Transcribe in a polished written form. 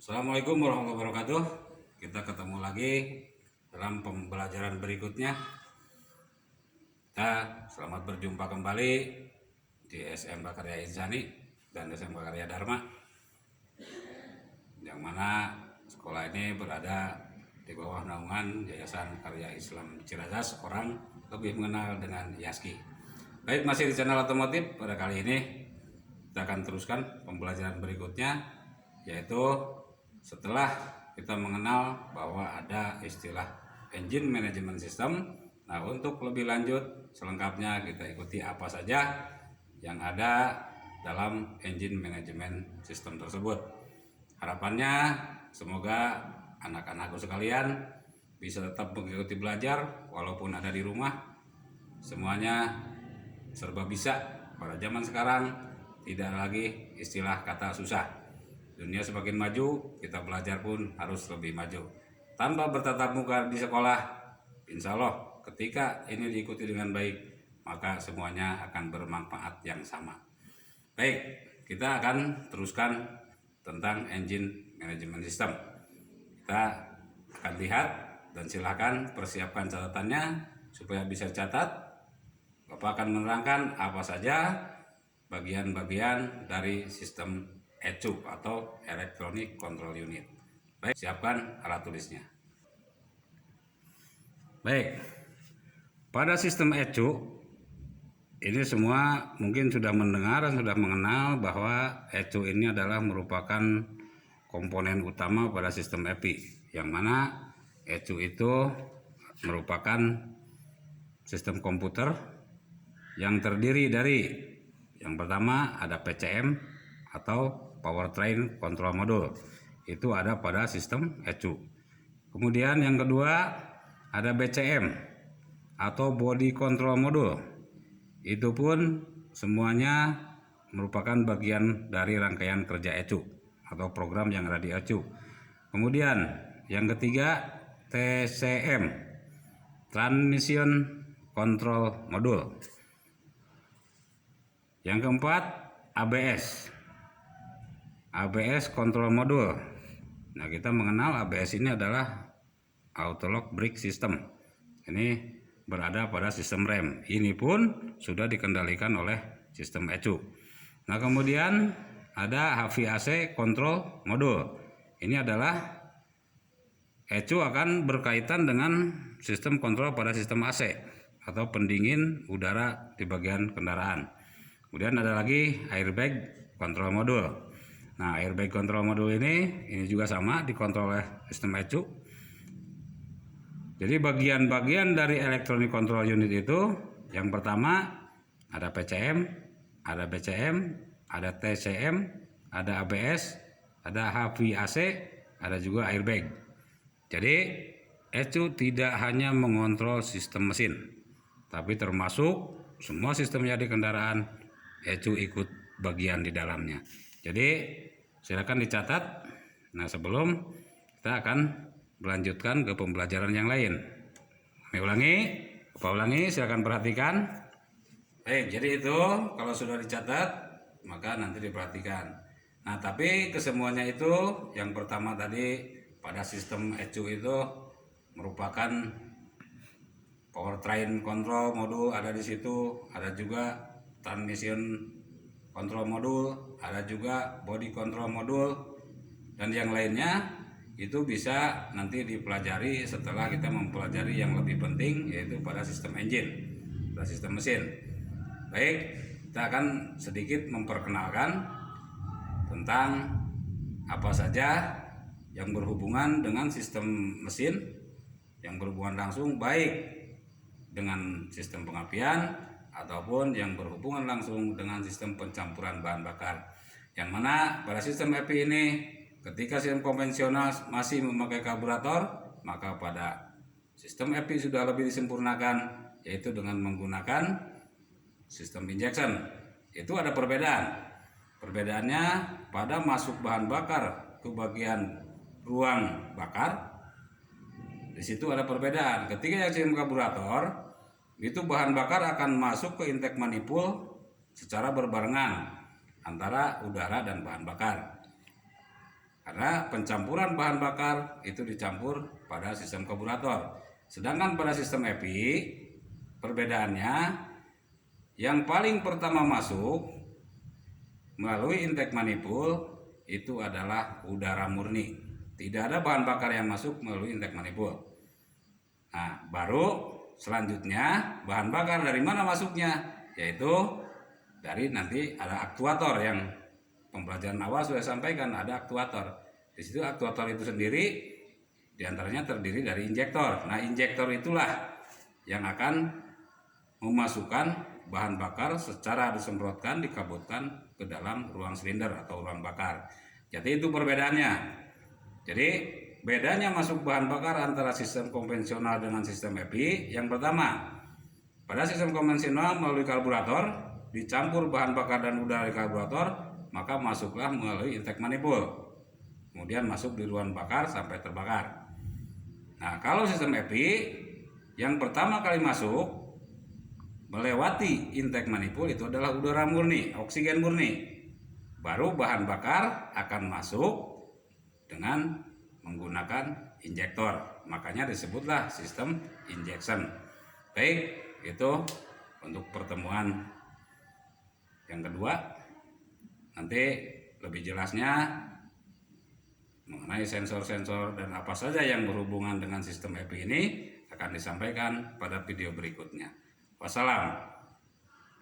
Assalamualaikum warahmatullahi wabarakatuh. Kita ketemu lagi dalam pembelajaran berikutnya. Kita selamat berjumpa kembali di SMK Karya Insani dan SMK Karya Dharma, yang mana sekolah ini berada di bawah naungan Yayasan Karya Islam Ciracas, orang lebih mengenal dengan YASKI. Baik, masih di channel otomotif. Pada kali ini kita akan teruskan pembelajaran berikutnya, yaitu setelah kita mengenal bahwa ada istilah engine management system. Nah, untuk lebih lanjut selengkapnya kita ikuti apa saja yang ada dalam engine management system tersebut. Harapannya semoga anak-anakku sekalian bisa tetap mengikuti belajar walaupun ada di rumah. Semuanya serba bisa pada zaman sekarang, tidak lagi istilah kata susah. Dunia semakin maju, kita belajar pun harus lebih maju. Tanpa bertatap muka di sekolah, insya Allah ketika ini diikuti dengan baik, maka semuanya akan bermanfaat yang sama. Baik, kita akan teruskan tentang engine management system. Kita akan lihat dan silakan persiapkan catatannya supaya bisa catat. Bapak akan menerangkan apa saja bagian-bagian dari sistem ECU atau Electronic Control Unit. Baik, siapkan alat tulisnya. Baik, pada sistem ECU ini semua mungkin sudah mendengar dan sudah mengenal bahwa ECU ini adalah merupakan komponen utama pada sistem EPI, yang mana ECU itu merupakan sistem komputer yang terdiri dari, yang pertama ada PCM atau Powertrain Control Module, itu ada pada sistem ECU. Kemudian yang kedua ada BCM atau Body Control Module, itu pun semuanya merupakan bagian dari rangkaian kerja ECU atau program yang ada di ECU. Kemudian yang ketiga TCM, Transmission Control Module. Yang keempat ABS Control Module. Nah, kita mengenal ABS ini adalah Auto Lock Brake System. Ini berada pada sistem rem. Ini pun sudah dikendalikan oleh sistem ECU. Nah, kemudian ada HVAC Control Module. Ini adalah ECU akan berkaitan dengan sistem kontrol pada sistem AC atau pendingin udara di bagian kendaraan. Kemudian ada lagi Airbag Control Module. Nah, Airbag Control Module ini juga sama dikontrol oleh sistem ECU. Jadi bagian-bagian dari Electronic Control Unit itu, yang pertama ada PCM, ada BCM, ada TCM, ada ABS, ada HVAC, ada juga airbag. Jadi ECU tidak hanya mengontrol sistem mesin, tapi termasuk semua sistemnya di kendaraan, ECU ikut bagian di dalamnya. Jadi silakan dicatat. Nah, sebelum kita akan melanjutkan ke pembelajaran yang lain. Ulangi, silakan perhatikan. Baik, jadi itu kalau sudah dicatat, maka nanti diperhatikan. Nah, tapi kesemuanya itu, yang pertama tadi pada sistem ECU itu merupakan Powertrain Control Module ada di situ, ada juga Transmission Control Module, ada juga Body Control Module, dan yang lainnya itu bisa nanti dipelajari setelah kita mempelajari yang lebih penting, yaitu pada sistem engine, pada sistem mesin. Baik, kita akan sedikit memperkenalkan tentang apa saja yang berhubungan dengan sistem mesin, yang berhubungan langsung baik dengan sistem pengapian ataupun yang berhubungan langsung dengan sistem pencampuran bahan bakar. Yang mana pada sistem EPI ini, ketika sistem konvensional masih memakai karburator, maka pada sistem EPI sudah lebih disempurnakan, yaitu dengan menggunakan sistem injection. Itu ada perbedaan. Perbedaannya pada masuk bahan bakar ke bagian ruang bakar, di situ ada perbedaan. Ketika yang sistem karburator, itu bahan bakar akan masuk ke intake manifold secara berbarengan antara udara dan bahan bakar. Karena pencampuran bahan bakar itu dicampur pada sistem karburator. Sedangkan pada sistem EPI perbedaannya yang paling pertama masuk melalui intake manifold itu adalah udara murni. Tidak ada bahan bakar yang masuk melalui intake manifold. Nah, baru selanjutnya bahan bakar dari mana masuknya? Yaitu dari nanti ada aktuator yang pembelajaran awal sudah sampaikan, ada aktuator. Di situ aktuator itu sendiri diantaranya terdiri dari injektor. Nah, injektor itulah yang akan memasukkan bahan bakar secara disemprotkan, dikabutkan ke dalam ruang silinder atau ruang bakar. Jadi itu perbedaannya. Jadi bedanya masuk bahan bakar antara sistem konvensional dengan sistem EPI. Yang pertama, pada sistem konvensional melalui karburator dicampur bahan bakar dan udara di karburator, maka masuklah melalui intake manifold, kemudian masuk di ruang bakar sampai terbakar. Nah, kalau sistem EPI yang pertama kali masuk melewati intake manifold itu adalah udara murni, oksigen murni. Baru bahan bakar akan masuk dengan menggunakan injektor. Makanya disebutlah sistem injection. Baik, itu untuk pertemuan yang kedua. Nanti lebih jelasnya mengenai sensor-sensor dan apa saja yang berhubungan dengan sistem EPI ini akan disampaikan pada video berikutnya. Wassalam.